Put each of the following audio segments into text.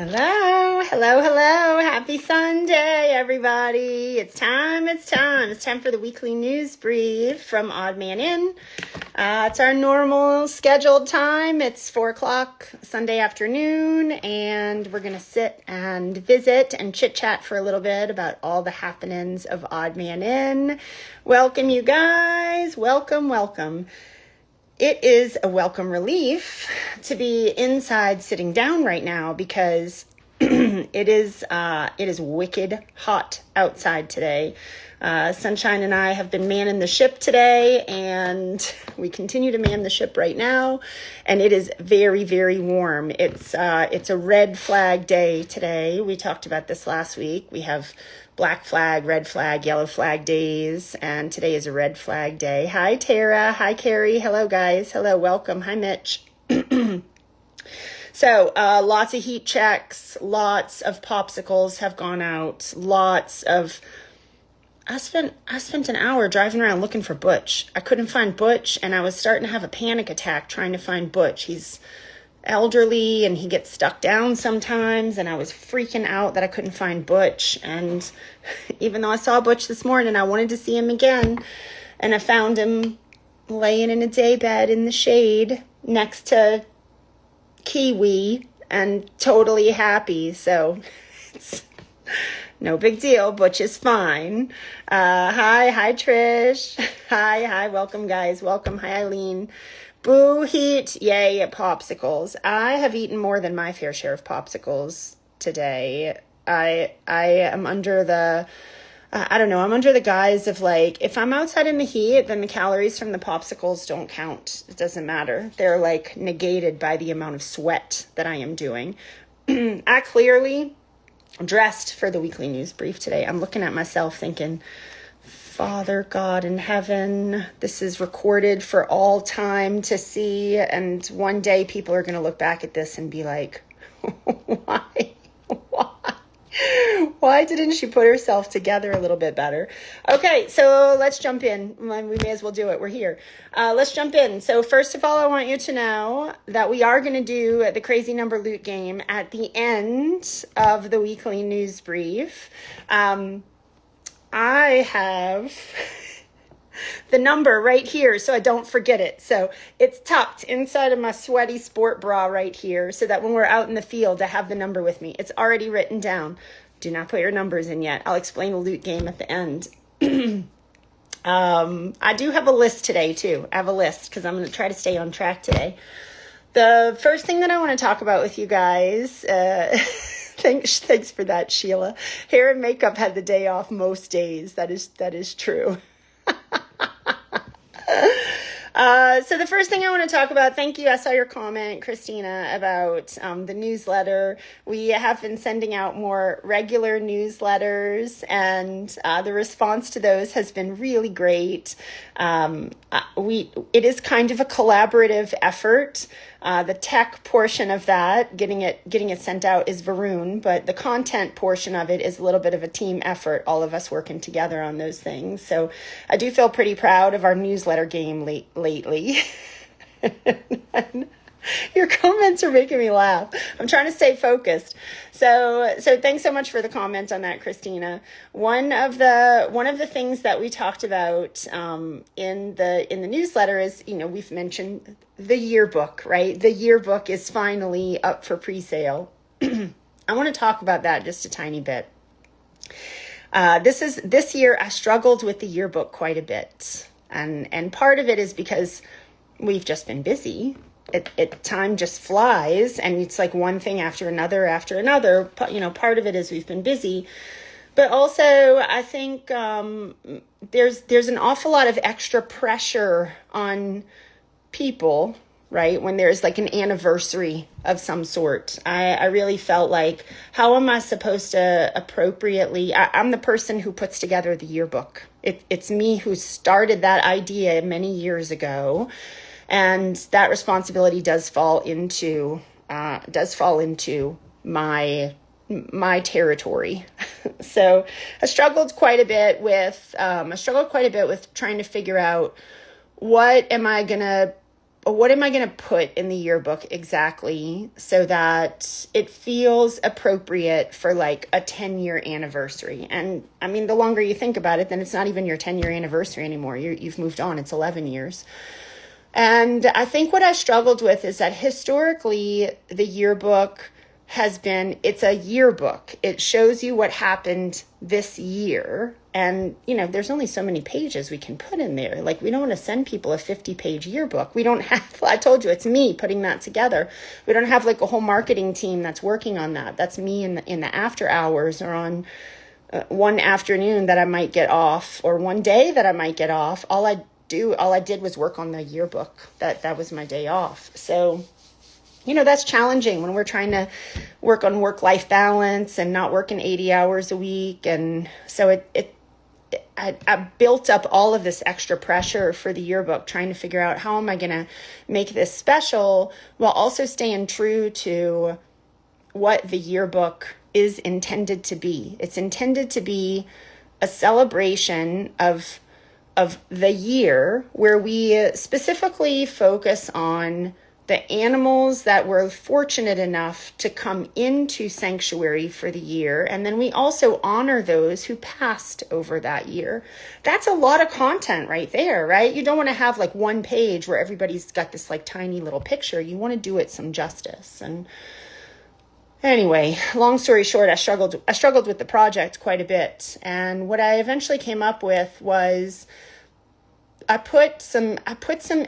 Hello, hello, hello. Happy Sunday, everybody. It's time for the weekly news brief from Odd Man In. It's our normal scheduled time. It's 4 o'clock Sunday afternoon, and we're going to sit and visit and chit-chat for a little bit about all the happenings of Odd Man In. Welcome, you guys. Welcome, welcome. It is a welcome relief to be inside sitting down right now because it is wicked hot outside today. Sunshine and I have been manning the ship today, and we continue to man the ship right now, and it is very, very warm. It's a red flag day today. We talked about this last week. We have black flag, red flag, yellow flag days, and today is a red flag day. Hi, Tara. Hi, Carrie. Hello, guys. Hello, welcome. Hi, Mitch. So, lots of heat checks, lots of popsicles have gone out, I spent an hour driving around looking for Butch. I couldn't find Butch, and I was starting to have a panic attack trying to find Butch. He's elderly and he gets stuck down sometimes, and I was freaking out that I couldn't find Butch. And even though I saw Butch this morning, I wanted to see him again, and I found him laying in a daybed in the shade next to Kiwi and totally happy. So it's no big deal. Butch is fine. Hi Trish. Hi, welcome, guys. Welcome. Hi, Eileen. Boo heat, yay, popsicles. I have eaten more than my fair share of popsicles today. I am under the, I'm under the guise of, like, if I'm outside in the heat, then the calories from the popsicles don't count. It doesn't matter. They're, like, negated by the amount of sweat that I am doing. I clearly dressed for the weekly news brief today. I'm looking at myself thinking, Father God in heaven, this is recorded for all time to see, and one day people are going to look back at this and be like, why didn't she put herself together a little bit better? Okay, so let's jump in. We may as well do it. We're here. Let's jump in. So first of all, I want you to know that we are going to do the crazy number loot game at the end of the weekly news brief. I have the number right here so I don't forget it. So it's tucked inside of my sweaty sport bra right here so that when we're out in the field, I have the number with me. It's already written down. Do not put your numbers in yet. I'll explain the loot game at the end. I do have a list today too. I have a list because I'm going to try to stay on track today. The first thing that I want to talk about with you guys, thanks for that, Sheila. Hair and makeup had the day off most days. That is true. So the first thing I want to talk about, thank you. I saw your comment, Christina, about the newsletter. We have been sending out more regular newsletters, and the response to those has been really great. It is kind of a collaborative effort. The tech portion of that, getting it sent out, is Varun, but the content portion of it is a little bit of a team effort, all of us working together on those things. So I do feel pretty proud of our newsletter game lately. Your comments are making me laugh. I'm trying to stay focused. So thanks so much for the comment on that, Christina. One of the things that we talked about in the newsletter is, we've mentioned the yearbook, right? The yearbook is finally up for pre-sale. I want to talk about that just a tiny bit. This year I struggled with the yearbook quite a bit. And part of it is because we've just been busy. Time just flies, and it's like one thing after another. Part of it is we've been busy, but also I think there's an awful lot of extra pressure on people, right? When there's like an anniversary of some sort. I really felt like, how am I supposed to appropriately, I'm the person who puts together the yearbook. It's me who started that idea many years ago. And that responsibility does fall into my territory. So I struggled quite a bit with trying to figure out, what am I gonna what am I going to put in the yearbook exactly so that it feels appropriate for like a 10-year anniversary? And I mean, the longer you think about it, then it's not even your 10-year anniversary anymore. You've moved on. It's 11 years. And I think what I struggled with is that historically the yearbook it's a yearbook. It shows you what happened this year. And, there's only so many pages we can put in there. Like, we don't want to send people a 50-page yearbook. We don't have, I told you, it's me putting that together. We don't have like a whole marketing team that's working on that. That's me in the after hours or on one afternoon that I might get off or one day that I might get off. All I did was work on the yearbook. That was my day off. So, that's challenging when we're trying to work on work-life balance and not working 80 hours a week. And so I built up all of this extra pressure for the yearbook, trying to figure out how am I going to make this special while also staying true to what the yearbook is intended to be. It's intended to be a celebration of the year where we specifically focus on the animals that were fortunate enough to come into sanctuary for the year. And then we also honor those who passed over that year. That's a lot of content right there, right? You don't want to have like one page where everybody's got this like tiny little picture. You want to do it some justice. And anyway, long story short, I struggled with the project quite a bit. And what I eventually came up with was I put some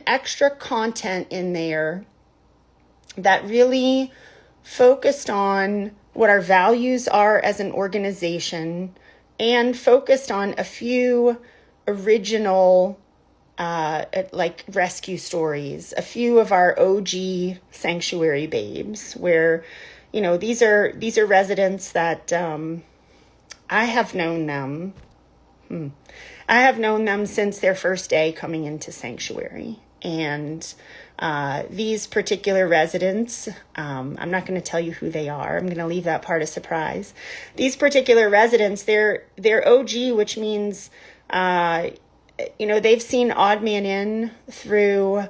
extra content in there that really focused on what our values are as an organization and focused on a few original like rescue stories, a few of our OG sanctuary babes where, these are residents that I have known them. I have known them since their first day coming into sanctuary. And these particular residents, I'm not going to tell you who they are. I'm going to leave that part a surprise. These particular residents, they're OG, which means, they've seen Odd Man In through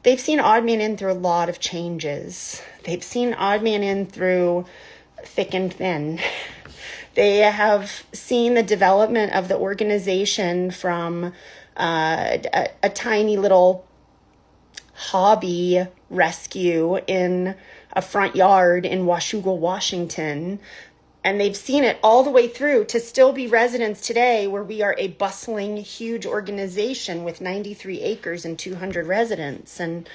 a lot of changes. They've seen Odd Man In through thick and thin. They have seen the development of the organization from a tiny little hobby rescue in a front yard in Washougal, Washington. And they've seen it all the way through to still be residents today where we are a bustling, huge organization with 93 acres and 200 residents. And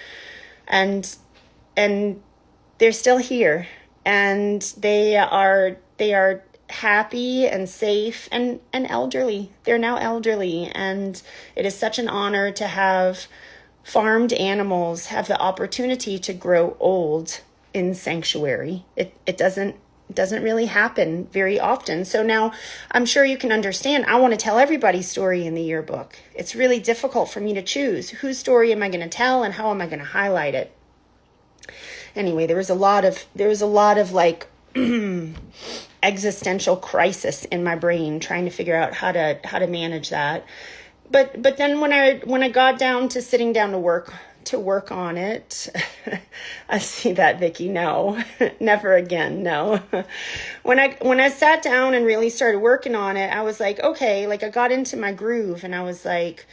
they're still here. And they are happy and safe and elderly. They're now elderly. And it is such an honor to have farmed animals have the opportunity to grow old in sanctuary. It doesn't really happen very often. So now I'm sure you can understand, I want to tell everybody's story in the yearbook. It's really difficult for me to choose whose story am I going to tell and how am I going to highlight it. Anyway, there was a lot of like existential crisis in my brain trying to figure out how to manage that. But then when I got down to sitting down to work on it, I see that, Vicky. No, never again. No. When I sat down and really started working on it, I was like, okay, like I got into my groove and I was like,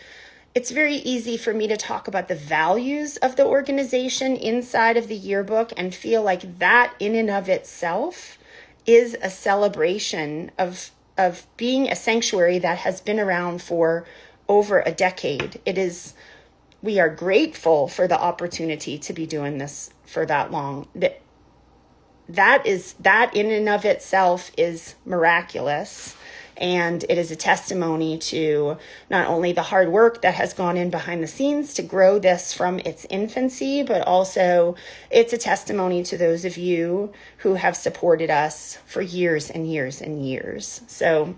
it's very easy for me to talk about the values of the organization inside of the yearbook and feel like that in and of itself is a celebration of being a sanctuary that has been around for over a decade. We are grateful for the opportunity to be doing this for that long. That in and of itself is miraculous. And it is a testimony to not only the hard work that has gone in behind the scenes to grow this from its infancy, but also it's a testimony to those of you who have supported us for years and years and years. So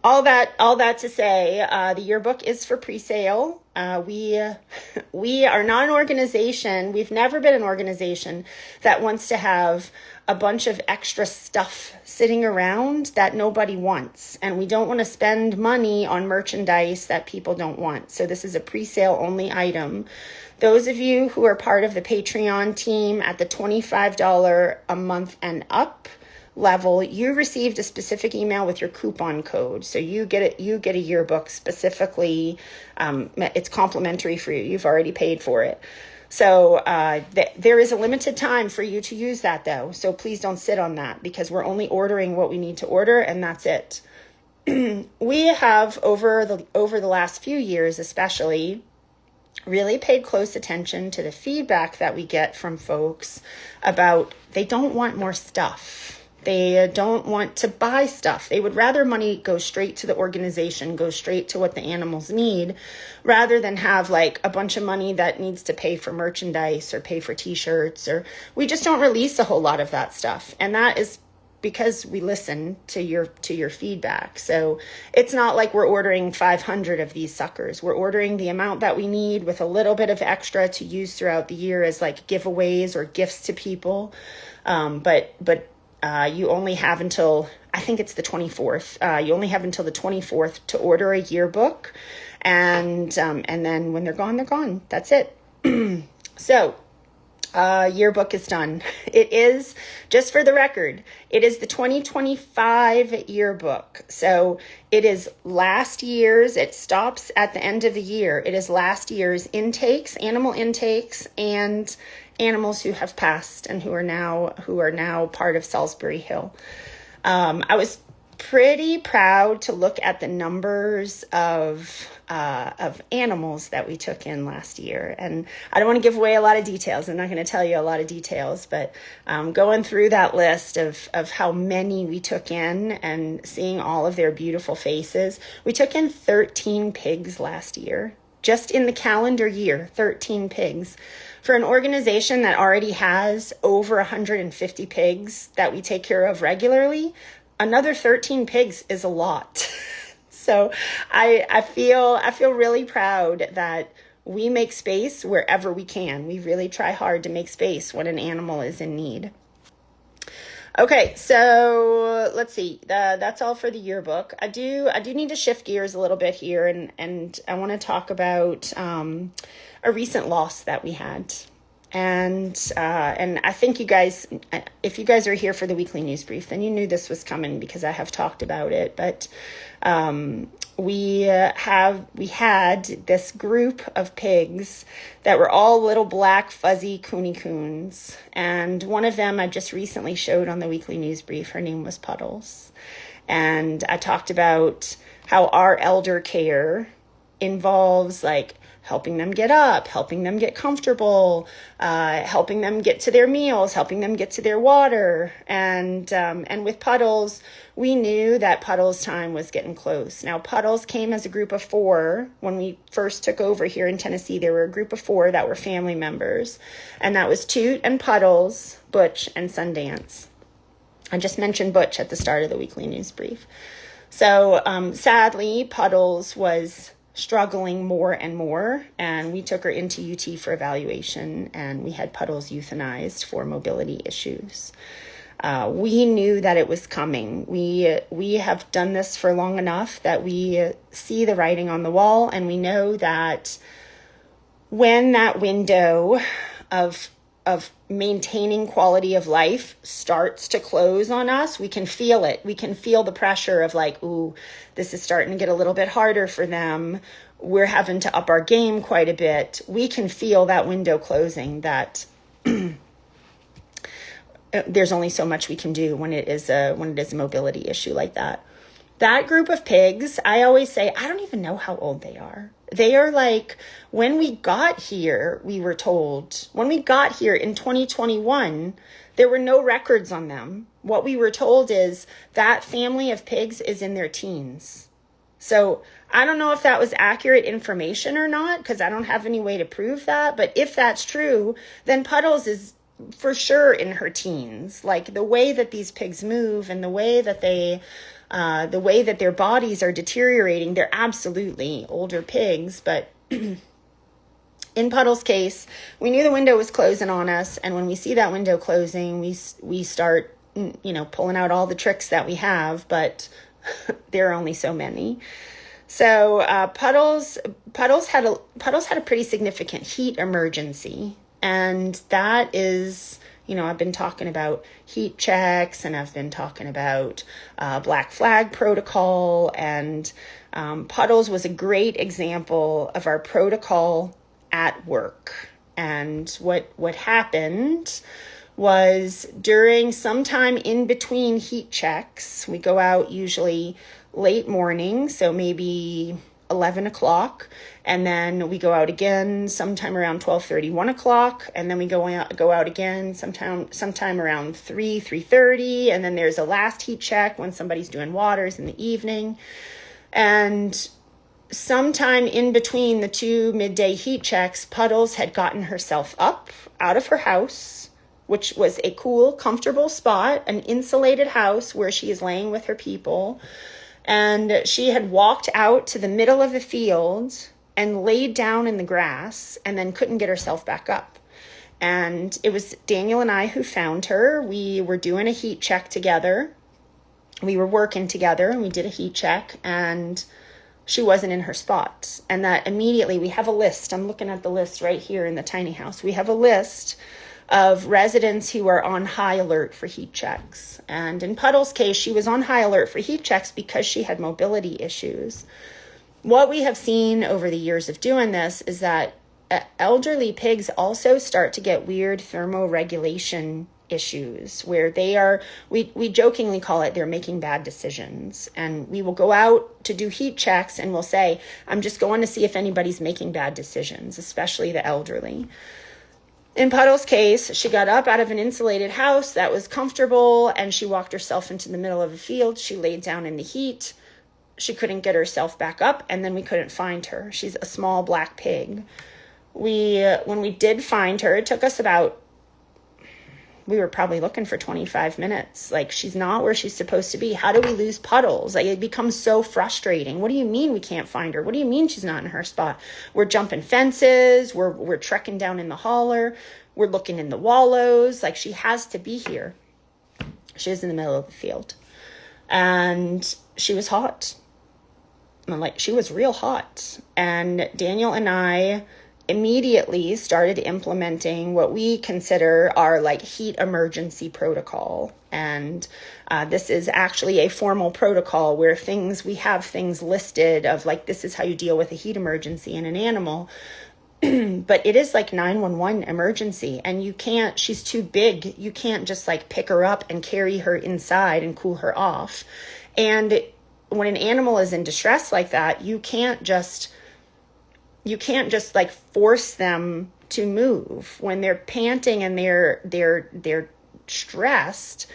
All that to say, the yearbook is for pre-sale. We are not an organization. We've never been an organization that wants to have a bunch of extra stuff sitting around that nobody wants. And we don't want to spend money on merchandise that people don't want. So this is a pre-sale only item. Those of you who are part of the Patreon team at the $25 a month and up level, you received a specific email with your coupon code. So you get a yearbook specifically. It's complimentary for you. You've already paid for it. So there is a limited time for you to use that, though. So please don't sit on that, because we're only ordering what we need to order, and that's it. We have over the last few years, especially, really paid close attention to the feedback that we get from folks about they don't want more stuff. They don't want to buy stuff. They would rather money go straight to the organization, go straight to what the animals need, rather than have like a bunch of money that needs to pay for merchandise or pay for t-shirts, or we just don't release a whole lot of that stuff. And that is because we listen to your feedback. So it's not like we're ordering 500 of these suckers. We're ordering the amount that we need with a little bit of extra to use throughout the year as like giveaways or gifts to people. But you only have until, I think it's the 24th. You only have until the 24th to order a yearbook. And then when they're gone, they're gone. That's it. So, yearbook is done. It is, just for the record, it is the 2025 yearbook. So it is last year's, it stops at the end of the year. It is last year's intakes, animal intakes, and animals who have passed and who are now part of Salisbury Hill. I was pretty proud to look at the numbers of animals that we took in last year. And I don't want to give away a lot of details. I'm not going to tell you a lot of details, but going through that list of how many we took in and seeing all of their beautiful faces. We took in 13 pigs last year, just in the calendar year, 13 pigs. For an organization that already has over 150 pigs that we take care of regularly, another 13 pigs is a lot. So I feel really proud that we make space wherever we can. We really try hard to make space when an animal is in need. Okay, so let's see. That's all for the yearbook. I do need to shift gears a little bit here, and I want to talk about a recent loss that we had. And I think you guys, if you guys are here for the weekly news brief, then you knew this was coming because I have talked about it. But we had this group of pigs that were all little black fuzzy Cooney Coons, and one of them I just recently showed on the weekly news brief. Her name was Puddles, and I talked about how our elder care involves like helping them get up, helping them get comfortable, helping them get to their meals, helping them get to their water. And with Puddles, we knew that Puddles' time was getting close. Now, Puddles came as a group of 4. When we first took over here in Tennessee, there were a group of 4 that were family members. And that was Toot and Puddles, Butch, and Sundance. I just mentioned Butch at the start of the weekly news brief. So sadly, Puddles was struggling more and more, and we took her into UT for evaluation, and we had Puddles euthanized for mobility issues. We knew that it was coming. We have done this for long enough that we see the writing on the wall, and we know that when that window of maintaining quality of life starts to close on us, we can feel it. We can feel the pressure of like, ooh, this is starting to get a little bit harder for them. We're having to up our game quite a bit. We can feel that window closing, that there's only so much we can do when it is a mobility issue like that. That group of pigs, I always say, I don't even know how old they are. They are like, when we got here, we were told, when we got here in 2021, there were no records on them. What we were told is that family of pigs is in their teens. So I don't know if that was accurate information or not, because I don't have any way to prove that. But if that's true, then Puddles is for sure in her teens. Like the way that these pigs move and the way that they the way that their bodies are deteriorating, they're absolutely older pigs. But in Puddles' case, we knew the window was closing on us. And when we see that window closing, we start, pulling out all the tricks that we have, but there are only so many. So Puddles had a pretty significant heat emergency. And that is, I've been talking about heat checks, and I've been talking about black flag protocol, and Puddles was a great example of our protocol at work. And what happened was, during sometime in between heat checks, we go out usually late morning, so maybe 11 o'clock, and then we go out again sometime around 12:30, 1 o'clock, and then we go out again sometime around 3:30, and then there's a last heat check when somebody's doing waters in the evening. And sometime in between the two midday heat checks, Puddles had gotten herself up out of her house, which was a cool, comfortable spot, an insulated house where she is laying with her people. And she had walked out to the middle of the field and laid down in the grass, and then couldn't get herself back up. And it was Daniel and I who found her. We were doing a heat check together. We were working together, and we did a heat check, and she wasn't in her spot. And that immediately, we have a list. I'm looking at the list right here in the tiny house. We have a list of residents who are on high alert for heat checks. And in Puddles' case, she was on high alert for heat checks because she had mobility issues. What we have seen over the years of doing this is that elderly pigs also start to get weird thermoregulation issues, where we jokingly call it, they're making bad decisions. And we will go out to do heat checks, and we'll say, I'm just going to see if anybody's making bad decisions, especially the elderly. In Puddles' case, she got up out of an insulated house that was comfortable, and she walked herself into the middle of a field. She laid down in the heat. She couldn't get herself back up, and then we couldn't find her. She's a small black pig. When we did find her, it took us we were probably looking for 25 minutes. Like, she's not where she's supposed to be. How do we lose Puddles? Like, it becomes so frustrating. What do you mean we can't find her? What do you mean she's not in her spot? We're jumping fences. We're trekking down in the holler. We're looking in the wallows. Like, she has to be here. She was in the middle of the field. And she was hot. She was real hot. And Daniel and I immediately started implementing what we consider our heat emergency protocol. And this is actually a formal protocol where we have things listed of this is how you deal with a heat emergency in an animal. But it is 911 emergency, and she's too big. You can't just pick her up and carry her inside and cool her off. And when an animal is in distress like that, you can't just force them to move. When they're panting and they're stressed,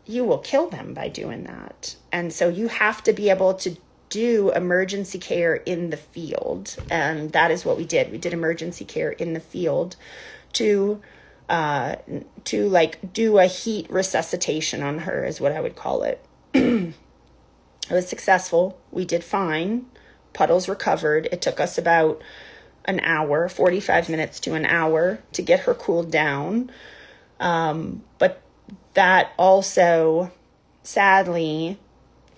you will kill them by doing that. And so you have to be able to do emergency care in the field. And that is what we did. We did emergency care in the field to do a heat resuscitation on her, is what I would call it. It was successful. We did fine. Puddles recovered. It took us about an hour, 45 minutes to an hour to get her cooled down. But that also sadly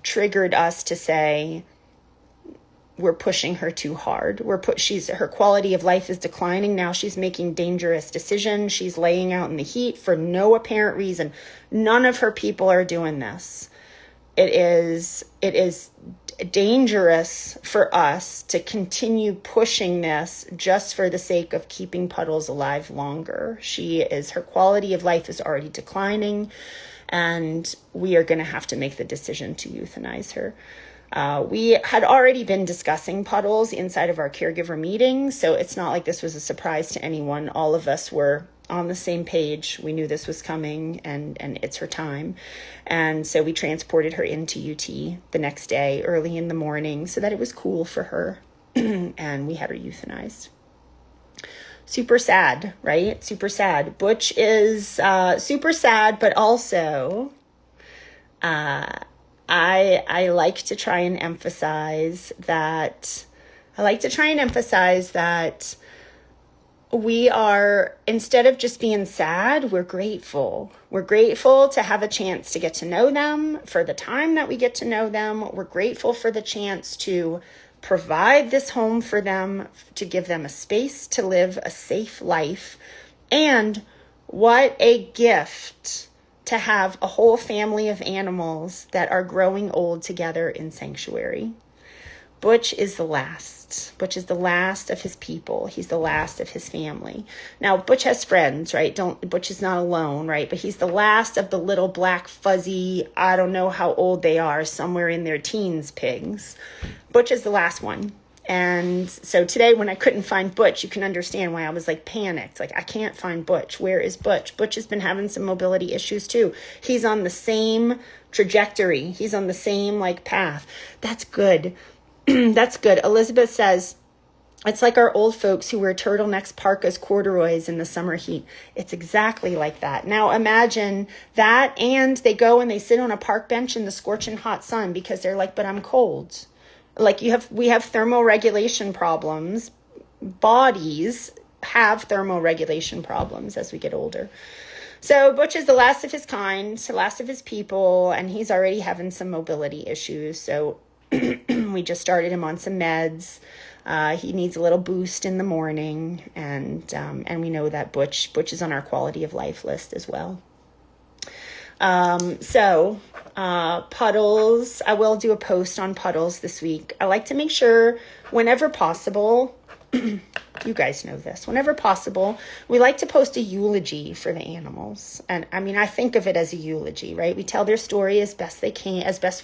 triggered us to say, we're pushing her too hard. Her quality of life is declining. Now she's making dangerous decisions. She's laying out in the heat for no apparent reason. None of her people are doing this. It is dangerous for us to continue pushing this just for the sake of keeping Puddles alive longer. Her quality of life is already declining, and we are going to have to make the decision to euthanize her. We had already been discussing Puddles inside of our caregiver meeting, so it's not like this was a surprise to anyone. All of us were on the same page. We knew this was coming, and it's her time. And so we transported her into UT the next day early in the morning so that it was cool for her. And we had her euthanized. Super sad, right? Super sad. Butch is super sad, but also I like to try and emphasize that. We are, instead of just being sad, we're grateful. We're grateful to have a chance to get to know them for the time that we get to know them. We're grateful for the chance to provide this home for them, to give them a space to live a safe life. And what a gift to have a whole family of animals that are growing old together in sanctuary. Butch is the last. Butch is the last of his people. He's the last of his family. Now, Butch has friends, right? Butch is not alone, right? But he's the last of the little black fuzzy, I don't know how old they are, somewhere in their teens pigs. Butch is the last one. And so today when I couldn't find Butch, you can understand why I was like panicked. Like, I can't find Butch. Where is Butch? Butch has been having some mobility issues too. He's on the same trajectory. He's on the same like path. That's good. That's good. Elizabeth says, it's like our old folks who wear turtlenecks, parkas, corduroys in the summer heat. It's exactly like that. Now imagine that, and they go and they sit on a park bench in the scorching hot sun because they're like, but I'm cold. Like we have thermoregulation problems. Bodies have thermoregulation problems as we get older. So Butch is the last of his kind, the last of his people, and he's already having some mobility issues. So we just started him on some meds. He needs a little boost in the morning, and we know that Butch is on our quality of life list as well. Puddles, I will do a post on Puddles this week. I like to make sure whenever possible, you guys know this, whenever possible, we like to post a eulogy for the animals. And I mean, I think of it as a eulogy, right? We tell their story as best we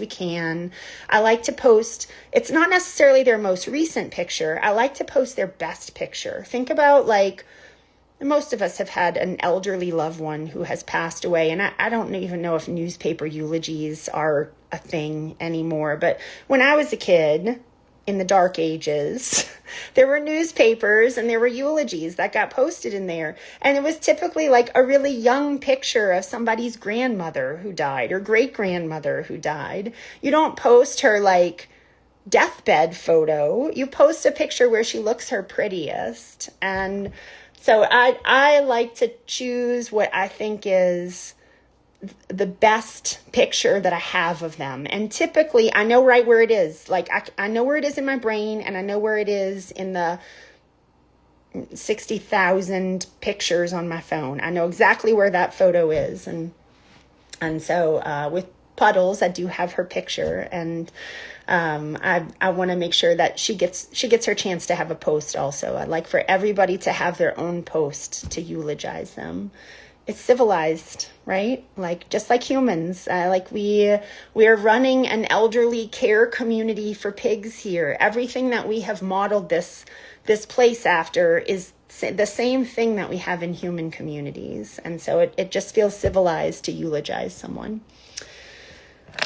can. I like to post, it's not necessarily their most recent picture. I like to post their best picture. Think about, like, most of us have had an elderly loved one who has passed away. And I don't even know if newspaper eulogies are a thing anymore. But when I was a kid, in the dark ages, there were newspapers and there were eulogies that got posted in there. And it was typically like a really young picture of somebody's grandmother who died or great-grandmother who died. You don't post her like deathbed photo. You post a picture where she looks her prettiest. And so I like to choose what I think is the best picture that I have of them. And typically I know right where it is. Like I know where it is in my brain, and I know where it is in the 60,000 pictures on my phone. I know exactly where that photo is. And so with Puddles, I do have her picture, and I want to make sure that she gets her chance to have a post also. I'd like for everybody to have their own post to eulogize them. It's civilized, right? Like, just like humans, like we are running an elderly care community for pigs here. Everything that we have modeled this place after is the same thing that we have in human communities. And so it just feels civilized to eulogize someone.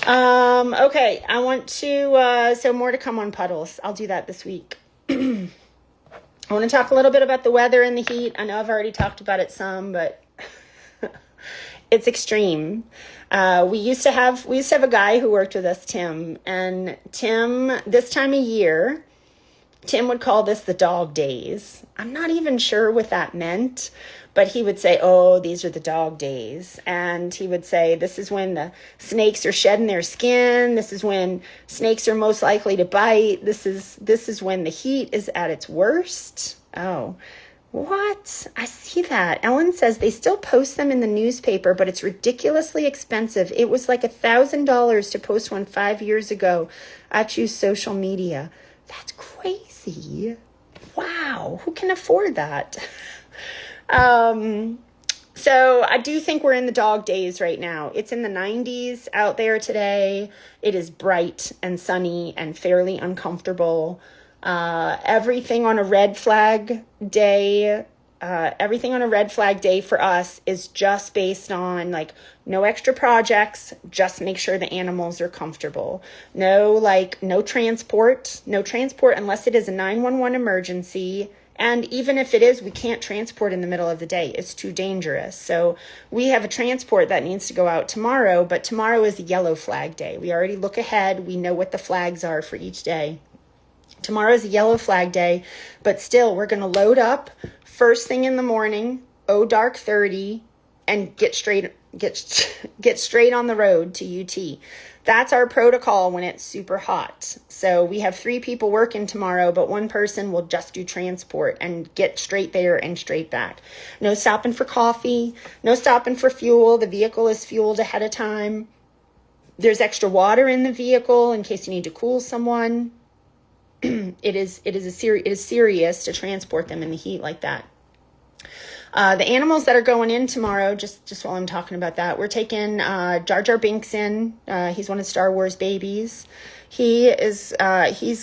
Okay, I want to, so more to come on Puddles. I'll do that this week. I want to talk a little bit about the weather and the heat. I know I've already talked about it some, but it's extreme. We used to have a guy who worked with us, Tim, and Tim, this time of year, Tim would call this the dog days. I'm not even sure what that meant, but he would say, oh, these are the dog days. And he would say, this is when the snakes are shedding their skin. This is when snakes are most likely to bite. This is when the heat is at its worst. Oh, what? I see that. Ellen says they still post them in the newspaper, but it's ridiculously expensive. It was like $1,000 to post one 5 years ago. I choose social media. That's crazy. Wow. Who can afford that? So I do think we're in the dog days right now. It's in the 90s out there today. It is bright and sunny and fairly uncomfortable. Everything on a red flag day for us is just based on like no extra projects, just make sure the animals are comfortable. No transport unless it is a 911 emergency, And even if it is, we can't transport in the middle of the day. It's too dangerous. So we have a transport that needs to go out tomorrow, but tomorrow is a yellow flag day. We already look ahead. We know what the flags are for each day. Tomorrow is a yellow flag day, but still we're going to load up first thing in the morning, dark 30, and get straight on the road to UT. That's our protocol when it's super hot. So we have 3 people working tomorrow, but 1 person will just do transport and get straight there and straight back. No stopping for coffee, no stopping for fuel. The vehicle is fueled ahead of time. There's extra water in the vehicle in case you need to cool someone. It is serious to transport them in the heat like that. The animals that are going in tomorrow, just while I'm talking about that, we're taking Jar Jar Binks in. He's one of Star Wars babies. He's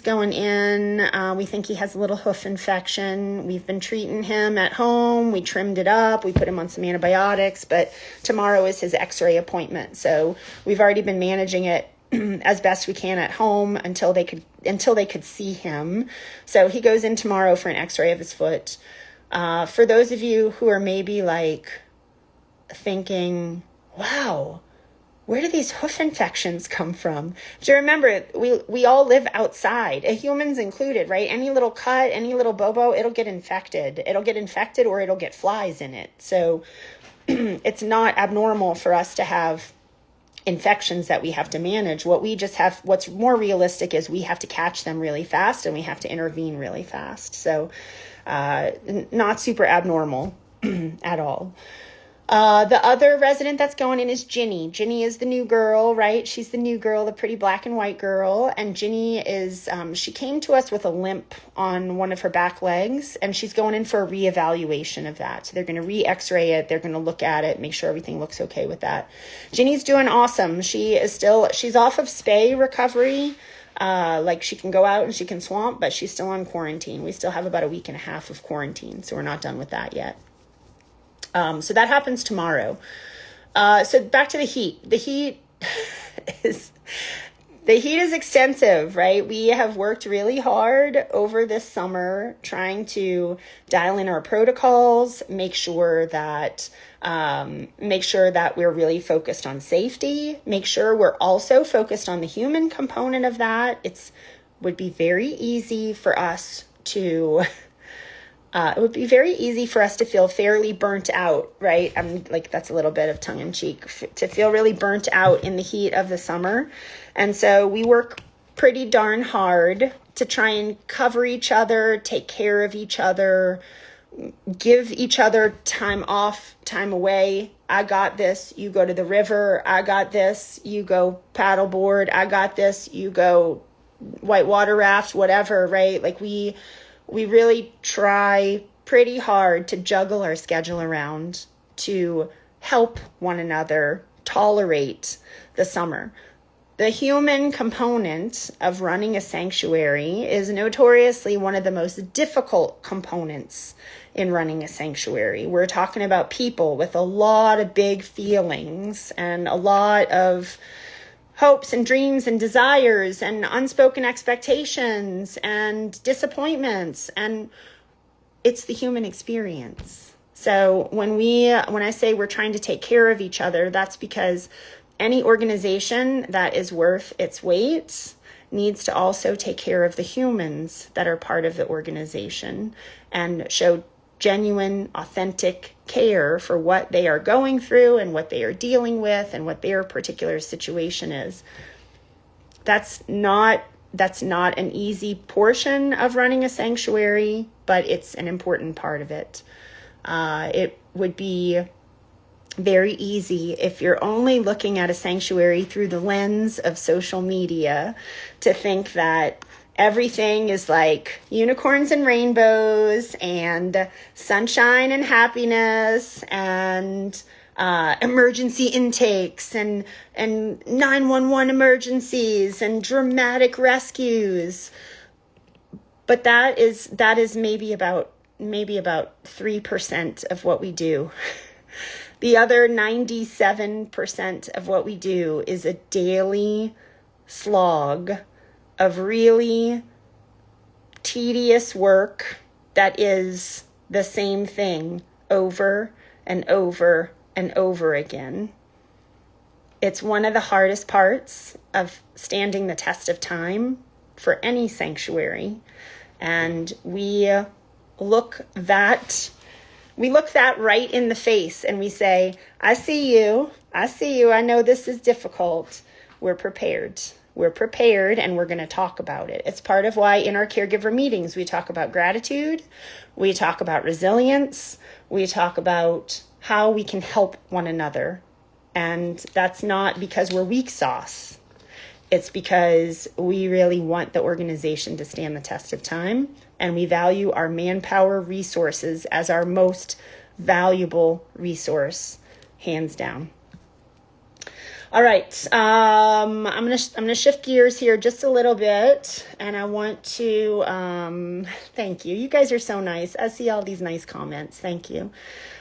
going in. We think he has a little hoof infection. We've been treating him at home. We trimmed it up. We put him on some antibiotics, but tomorrow is his x-ray appointment. So we've already been managing it as best we can at home until they could see him. So he goes in tomorrow for an x-ray of his foot. For those of you who are maybe like thinking, wow, where do these hoof infections come from? So remember, we all live outside, humans included, right? Any little cut, any little bobo, it'll get infected. It'll get infected or it'll get flies in it. So it's not abnormal for us to have infections that we have to manage. What's more realistic is we have to catch them really fast and we have to intervene really fast. So not super abnormal at all. The other resident that's going in is Ginny. Ginny is the new girl, right? She's the new girl, the pretty black and white girl. And Ginny is, she came to us with a limp on one of her back legs, and she's going in for a reevaluation of that. So they're going to re-x-ray it. They're going to look at it, make sure everything looks okay with that. Ginny's doing awesome. She's off of spay recovery. Like she can go out and she can swamp, but she's still on quarantine. We still have about a week and a half of quarantine, so we're not done with that yet. So that happens tomorrow. So back to the heat. The heat is extensive, right? We have worked really hard over this summer trying to dial in our protocols, make sure that we're really focused on safety, make sure we're also focused on the human component of that. Would be very easy for us to feel fairly burnt out, right? I'm like, that's a little bit of tongue in cheek, to feel really burnt out in the heat of the summer. And so we work pretty darn hard to try and cover each other, take care of each other, give each other time off, time away. I got this, you go to the river. I got this, you go paddleboard. I got this, you go whitewater raft, whatever, right? Like we really try pretty hard to juggle our schedule around to help one another tolerate the summer. The human component of running a sanctuary is notoriously one of the most difficult components in running a sanctuary. We're talking about people with a lot of big feelings and a lot of hopes and dreams and desires and unspoken expectations and disappointments, and it's the human experience. So when I say we're trying to take care of each other, that's because any organization that is worth its weight needs to also take care of the humans that are part of the organization and show genuine, authentic care for what they are going through and what they are dealing with and what their particular situation is. That's not an easy portion of running a sanctuary, but it's an important part of it. It would be very easy if you're only looking at a sanctuary through the lens of social media to think that everything is like unicorns and rainbows and sunshine and happiness and emergency intakes and 911 emergencies and dramatic rescues. But that is maybe about 3% of what we do. The other 97% of what we do is a daily slog of really tedious work that is the same thing over and over and over again. It's one of the hardest parts of standing the test of time for any sanctuary. And we look that right in the face and we say, I see you. I know this is difficult. We're prepared. And we're going to talk about it. It's part of why in our caregiver meetings, we talk about gratitude. We talk about resilience. We talk about how we can help one another. And that's not because we're weak sauce. It's because we really want the organization to stand the test of time, and we value our manpower resources as our most valuable resource, hands down. All right, I'm gonna shift gears here just a little bit, and I want to thank you. You guys are so nice. I see all these nice comments. Thank you.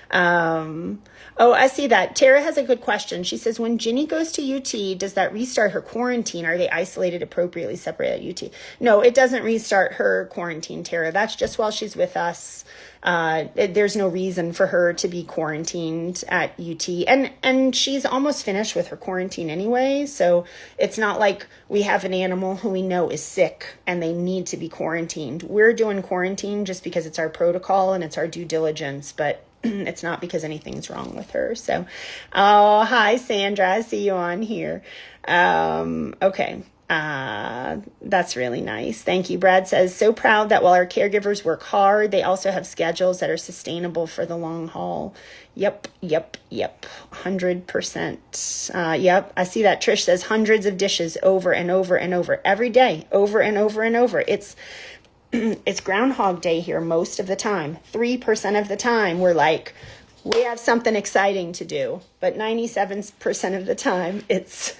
I see that. Tara has a good question. She says, when Ginny goes to UT, does that restart her quarantine? Are they isolated appropriately, separate at UT? No, it doesn't restart her quarantine, Tara. That's just while she's with us. There's no reason for her to be quarantined at UT. And she's almost finished with her quarantine anyway. So it's not like we have an animal who we know is sick and they need to be quarantined. We're doing quarantine just because it's our protocol and it's our due diligence, but it's not because anything's wrong with her. So, hi, Sandra. I see you on here. Okay. That's really nice. Thank you. Brad says, so proud that while our caregivers work hard, they also have schedules that are sustainable for the long haul. Yep. 100%. Yep. I see that. Trish says hundreds of dishes over and over and over every day, over and over and over. It's Groundhog Day here most of the time. 3% of the time we're like, we have something exciting to do. But 97% of the time it's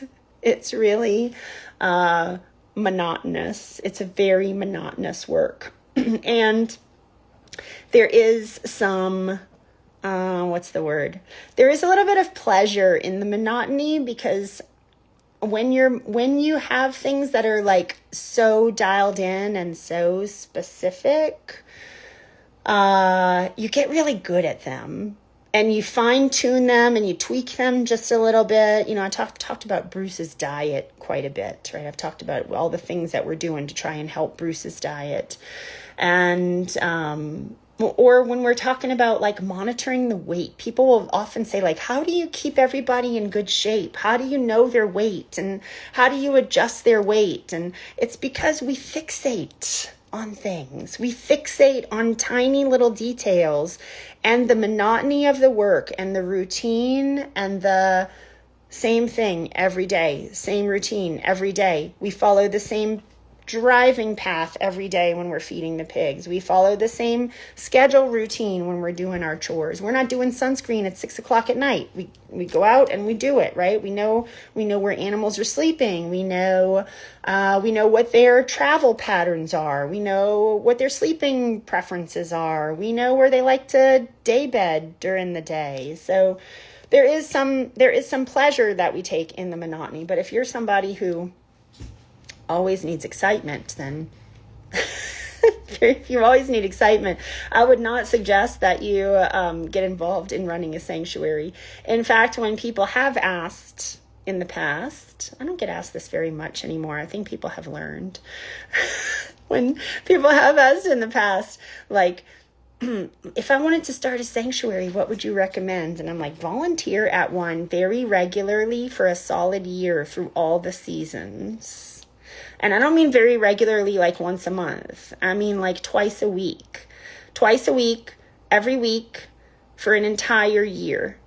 really monotonous. It's a very monotonous work. And there is some, There is a little bit of pleasure in the monotony, because when you have things that are like so dialed in and so specific, you get really good at them and you fine tune them and you tweak them just a little bit. I talked about Bruce's diet quite a bit, right? I've talked about all the things that we're doing to try and help Bruce's diet. And, or when we're talking about like monitoring the weight, people will often say like, how do you keep everybody in good shape? How do you know their weight? And how do you adjust their weight? And it's because we fixate on things. We fixate on tiny little details, and the monotony of the work and the routine and the same thing every day, same routine every day. We follow the same driving path every day when we're feeding the pigs. We follow the same schedule routine when we're doing our chores. We're not doing sunscreen at 6:00 at night. We go out and we do it, right? We know where animals are sleeping. We know what their travel patterns are. We know what their sleeping preferences are. We know where they like to day bed during the day. So there is some pleasure that we take in the monotony. But if you're somebody who always needs excitement, then if you always need excitement, I would not suggest that you get involved in running a sanctuary. In fact, when people have asked in the past, I don't get asked this very much anymore. I think people have learned. When people have asked in the past, like, if I wanted to start a sanctuary, what would you recommend? And I'm like, volunteer at one very regularly for a solid year through all the seasons. And I don't mean very regularly, like once a month. I mean like twice a week, every week for an entire year,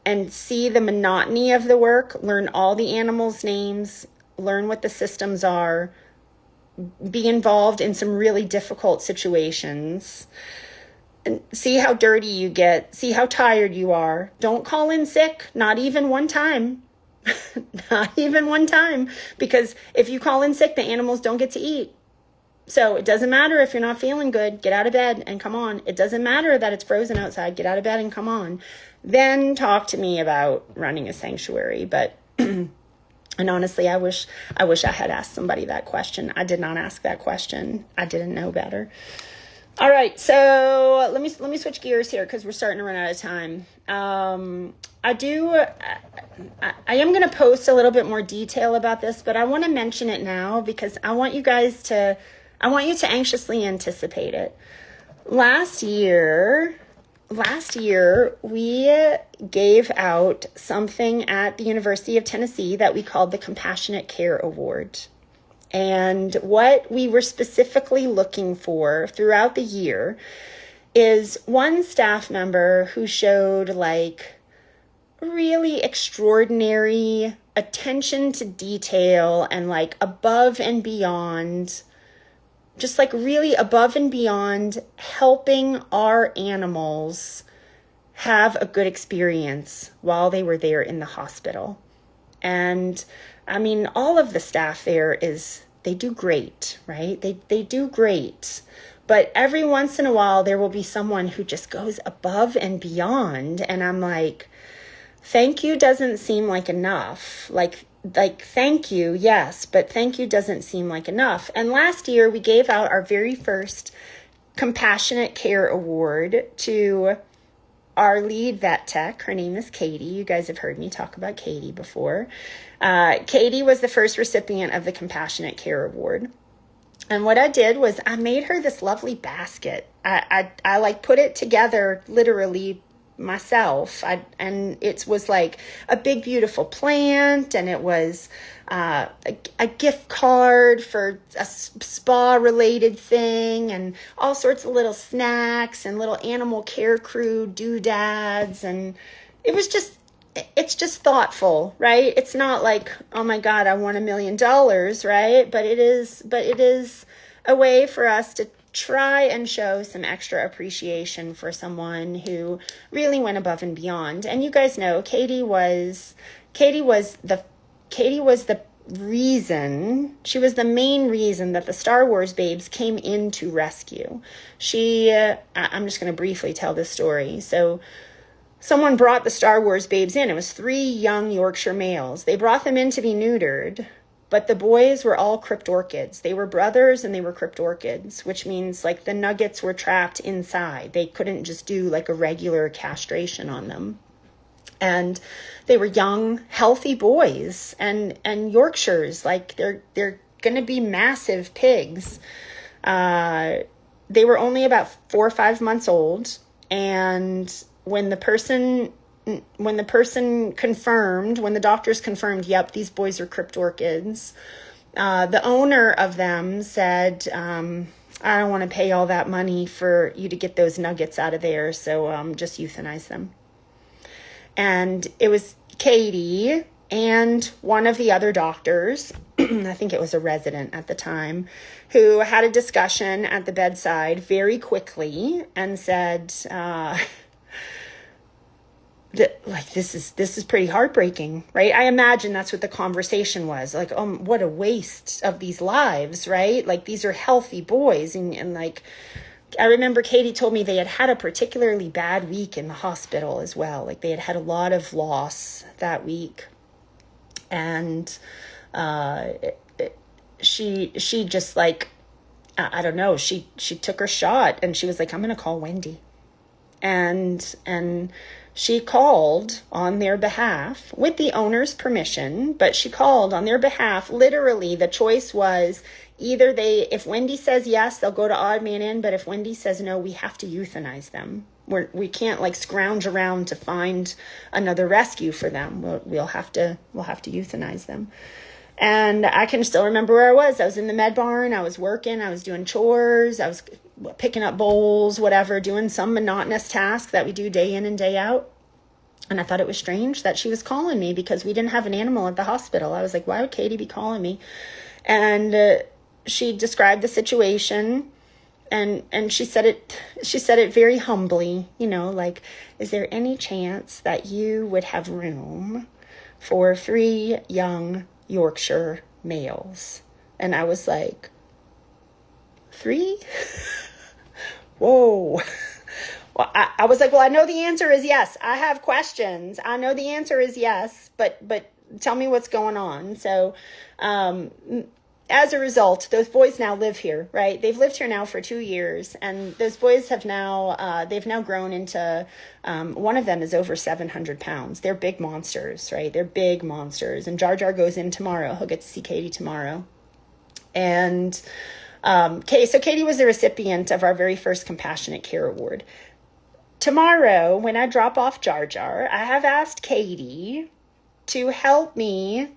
and see the monotony of the work, learn all the animals' names, learn what the systems are, be involved in some really difficult situations, and see how dirty you get, see how tired you are. Don't call in sick, not even one time. Not even one time, because if you call in sick, the animals don't get to eat. So it doesn't matter if you're not feeling good, get out of bed and come on. It doesn't matter that it's frozen outside, get out of bed and come on. Then talk to me about running a sanctuary. But, and honestly, I wish I had asked somebody that question. I did not ask that question. I didn't know better. All right, so let me switch gears here because we're starting to run out of time. I am going to post a little bit more detail about this, but I want to mention it now because I want you to anxiously anticipate it. Last year, we gave out something at the University of Tennessee that we called the Compassionate Care Award. And what we were specifically looking for throughout the year is one staff member who showed like really extraordinary attention to detail and like above and beyond, just like really above and beyond helping our animals have a good experience while they were there in the hospital. And I mean, all of the staff there they do great, right? They do great. But every once in a while, there will be someone who just goes above and beyond. And I'm like, thank you doesn't seem like enough. Like thank you, yes, but thank you doesn't seem like enough. And last year, we gave out our very first Compassionate Care Award to our lead vet tech. Her name is Katie. You guys have heard me talk about Katie before. Katie was the first recipient of the Compassionate Care Award. And what I did was I made her this lovely basket. I like put it together literally myself. And it was like a big, beautiful plant. And it was a gift card for a spa-related thing and all sorts of little snacks and little animal care crew doodads. And it's just thoughtful, right? It's not like, oh my God, I won $1 million, right? But it is a way for us to try and show some extra appreciation for someone who really went above and beyond. And you guys know, Katie was the reason, she was the main reason that the Star Wars babes came into rescue. I'm just going to briefly tell this story. So someone brought the Star Wars babes in. It was 3 young Yorkshire males. They brought them in to be neutered, but the boys were all cryptorchids. They were brothers and they were cryptorchids, which means like the nuggets were trapped inside. They couldn't just do like a regular castration on them. And they were young, healthy boys and Yorkshires, like they're going to be massive pigs. They were only about 4 or 5 months old. And when the doctors confirmed, yep, these boys are cryptorchids, the owner of them said, I don't want to pay all that money for you to get those nuggets out of there, so just euthanize them. And it was Katie and one of the other doctors, I think it was a resident at the time, who had a discussion at the bedside very quickly and said, this is pretty heartbreaking, right? I imagine that's what the conversation was. Like, what a waste of these lives, right? Like, these are healthy boys. And like, I remember Katie told me they had a particularly bad week in the hospital as well. Like, they had a lot of loss that week. And she just like, I don't know, she took her shot and she was like, I'm going to call Wendy. And she called on their behalf with the owner's permission, but she called on their behalf. Literally, the choice was either if Wendy says yes, they'll go to Odd Man Inn, but if Wendy says no, we have to euthanize them. We can't like scrounge around to find another rescue for them. We'll have to euthanize them. And I can still remember where I was. I was in the med barn. I was working. I was doing chores. I was picking up bowls, whatever, doing some monotonous task that we do day in and day out. And I thought it was strange that she was calling me because we didn't have an animal at the hospital. I was like, why would Katie be calling me? And she described the situation and she said it very humbly, like, is there any chance that you would have room for 3 young Yorkshire males? And I was like, 3? Whoa. Well, I was like, well, I know the answer is yes. I have questions. I know the answer is yes, but tell me what's going on. So as a result, those boys now live here, right? They've lived here now for 2 years, and those boys have now, they've now grown into, one of them is over 700 pounds. They're big monsters, right? They're big monsters. And Jar Jar goes in tomorrow. He'll get to see Katie tomorrow. And, so Katie was the recipient of our very first Compassionate Care Award. Tomorrow, when I drop off Jar Jar, I have asked Katie to help me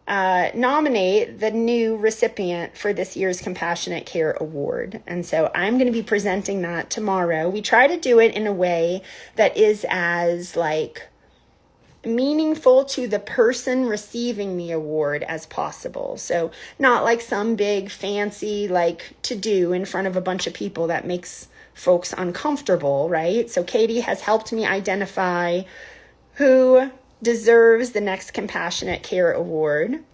nominate the new recipient for this year's Compassionate Care Award. And so I'm going to be presenting that tomorrow. We try to do it in a way that is as meaningful to the person receiving the award as possible. So not like some big fancy to do in front of a bunch of people that makes folks uncomfortable, right? So Katie has helped me identify who deserves the next Compassionate Care Award.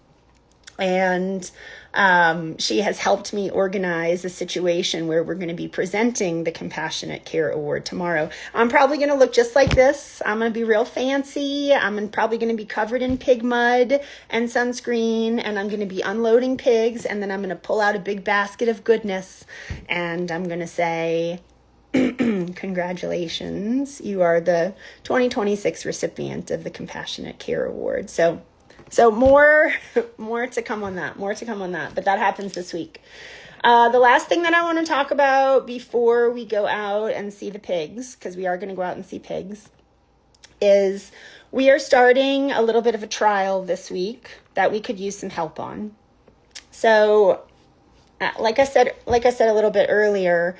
And she has helped me organize a situation where we're going to be presenting the Compassionate Care Award tomorrow. I'm probably going to look just like this. I'm going to be real fancy. I'm probably going to be covered in pig mud and sunscreen, and I'm going to be unloading pigs, and then I'm going to pull out a big basket of goodness, and I'm going to say, congratulations, you are the 2026 recipient of the Compassionate Care Award. So more to come on that, but that happens this week. The last thing that I want to talk about before we go out and see the pigs, because we are going to go out and see pigs, is we are starting a little bit of a trial this week that we could use some help on. So, like I said a little bit earlier,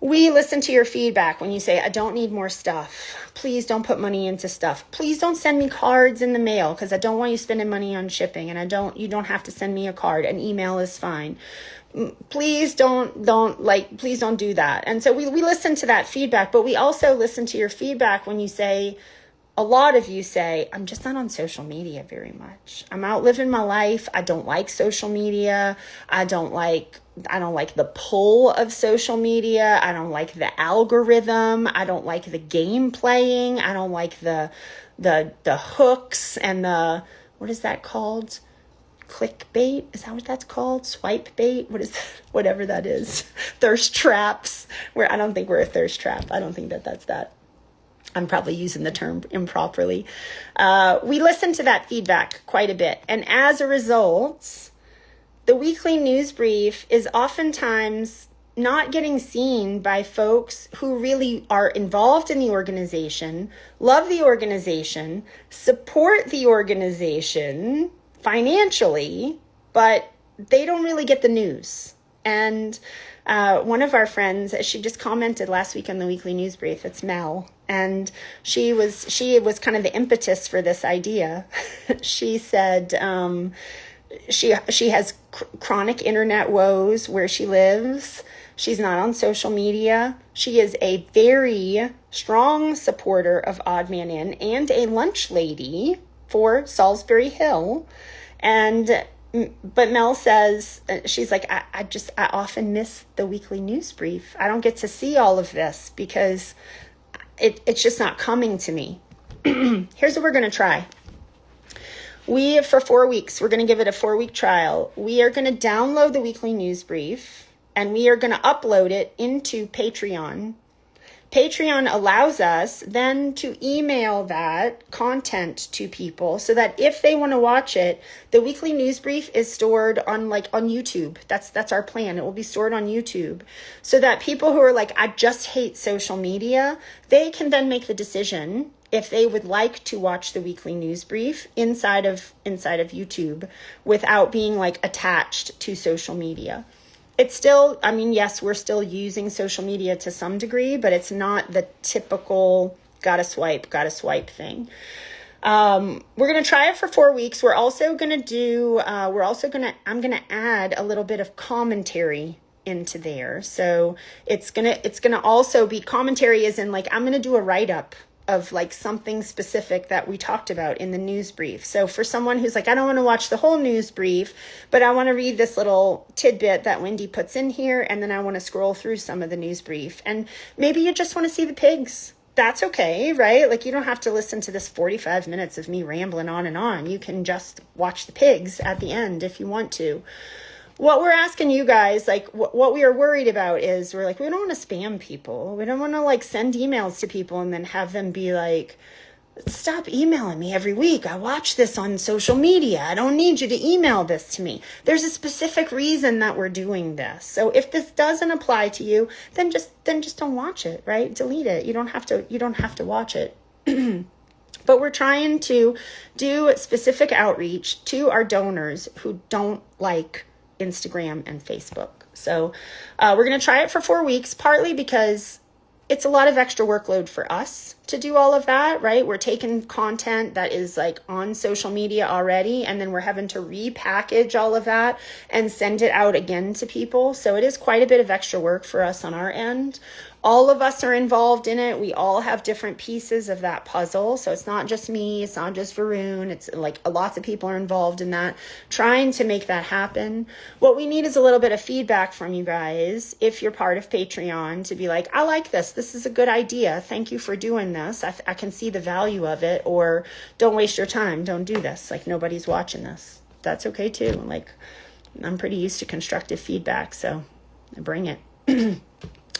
we listen to your feedback when you say, I don't need more stuff. Please don't put money into stuff. Please don't send me cards in the mail because I don't want you spending money on shipping, and you don't have to send me a card. An email is fine. Please don't do that. And so we listen to that feedback, but we also listen to your feedback when you say, a lot of you say, I'm just not on social media very much. I'm out living my life. I don't like social media. I don't like the pull of social media. I don't like the algorithm. I don't like the game playing. I don't like the hooks and what is that called? Clickbait? Is that what that's called? Swipe bait? What is that? Whatever that is. Thirst traps. I don't think we're a thirst trap. I don't think that's that. I'm probably using the term improperly. We listen to that feedback quite a bit. And as a result, the weekly news brief is oftentimes not getting seen by folks who really are involved in the organization, love the organization, support the organization financially, but they don't really get the news. And one of our friends, she just commented last week on the weekly news brief, it's Mel, and she was kind of the impetus for this idea. She said she has chronic internet woes where she lives. She's not on social media. She is a very strong supporter of Odd Man In and a lunch lady for Salisbury Hill. But Mel says, she's like, I often miss the weekly news brief. I don't get to see all of this because it's just not coming to me. Here's what we're going to try. For 4 weeks, we're going to give it a 4-week trial. We are going to download the weekly news brief and we are going to upload it into Patreon. Patreon allows us then to email that content to people so that if they want to watch it, the weekly news brief is stored on YouTube. That's our plan. It will be stored on YouTube so that people who are like, I just hate social media, they can then make the decision if they would like to watch the weekly news brief inside of YouTube without being attached to social media. It's still, yes, we're still using social media to some degree, but it's not the typical gotta swipe thing. We're going to try it for 4 weeks. I'm going to add a little bit of commentary into there. So it's going to also be commentary as in I'm going to do a write-up of something specific that we talked about in the news brief. So for someone who's I don't want to watch the whole news brief, but I want to read this little tidbit that Wendy puts in here, and then I want to scroll through some of the news brief. And maybe you just want to see the pigs. That's okay, right? You don't have to listen to this 45 minutes of me rambling on and on. You can just watch the pigs at the end if you want to. what we're asking you guys, like what we are worried about is we don't want to spam people. We don't want to like send emails to people and then have them be like, stop emailing me every week. I watch this on social media. I don't need you to email this to me. There's a specific reason that we're doing this. So if this doesn't apply to you, then just don't watch it, right? Delete it. You don't have to watch it. But we're trying to do specific outreach to our donors who don't like Instagram and Facebook. So we're going to try it for 4 weeks, partly because it's a lot of extra workload for us to do all of that, right? We're taking content that is like on social media already, and then we're having to repackage all of that and send it out again to people. So it is quite a bit of extra work for us on our end. All of us are involved in it. We all have different pieces of that puzzle. So it's not just me. It's not just Varun. It's like lots of people are involved in that, trying to make that happen. What we need is a little bit of feedback from you guys. If you're part of Patreon, to be like, I like this. This is a good idea. Thank you for doing this. I can see the value of it. Or don't waste your time. Don't do this. Like nobody's watching this. That's okay too. Like I'm pretty used to constructive feedback. So bring it.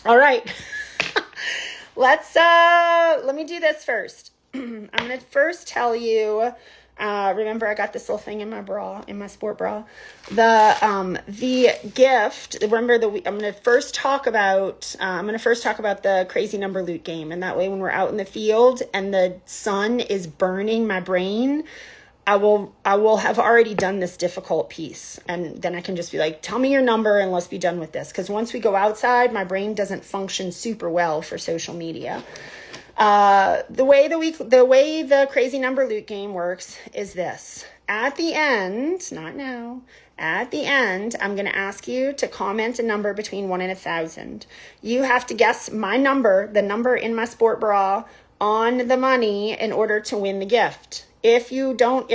All right, let me do this first. I'm going to first tell you, remember I got this little thing in my bra, in my sport bra, the gift. Remember I'm going to first talk about the crazy number loot game. And that way, when we're out in the field and the sun is burning my brain, I will have already done this difficult piece, and then I can just be like, tell me your number and let's be done with this. Because once we go outside, my brain doesn't function super well for social media. The way the crazy number loot game works is this. At the end, not now, at the end, I'm going to ask you to comment a number between 1 and 1,000. You have to guess my number, the number in my sport bra, on the money in order to win the gift. If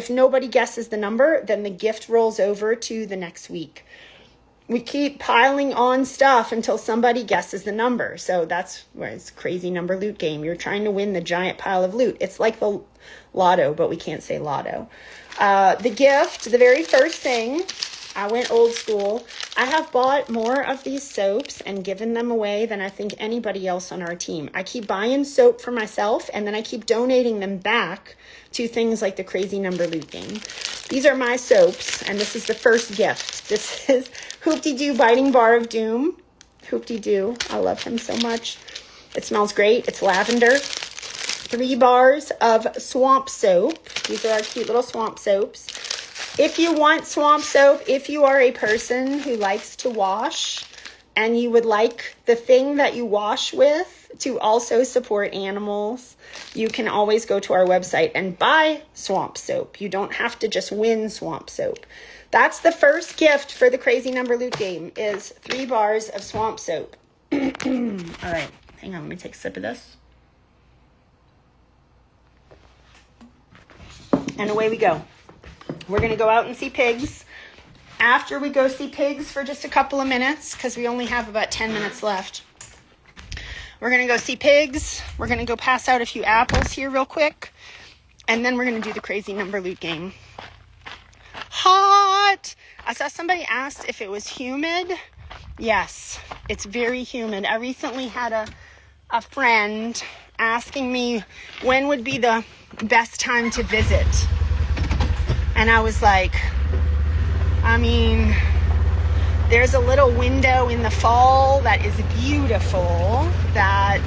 nobody guesses the number, then the gift rolls over to the next week. We keep piling on stuff until somebody guesses the number. So that's where it's crazy number loot game. You're trying to win the giant pile of loot. It's like the lotto, but we can't say lotto. The gift, the very first thing, I went old school. I have bought more of these soaps and given them away than I think anybody else on our team. I keep buying soap for myself, and then I keep donating them back to things like the crazy number loot game. These are my soaps, and this is the first gift. This is Hoop-de-Doo Biting Bar of Doom. Hoop-de-Doo. I love him so much. It smells great. It's lavender. 3 bars of swamp soap. These are our cute little swamp soaps. If you want swamp soap, if you are a person who likes to wash and you would like the thing that you wash with to also support animals, you can always go to our website and buy swamp soap. You don't have to just win swamp soap. That's the first gift for the crazy number loot game, is 3 bars of swamp soap. All right, hang on, let me take a sip of this. And away we go. We're going to go out and see pigs. After we go see pigs for just a couple of minutes, because we only have about 10 minutes left, we're going to go see pigs. We're going to go pass out a few apples here real quick. And then we're going to do the crazy number loot game. Hot! I saw somebody asked if it was humid. Yes, it's very humid. I recently had a friend asking me when would be the best time to visit. And I was like, I mean, there's a little window in the fall that is beautiful, that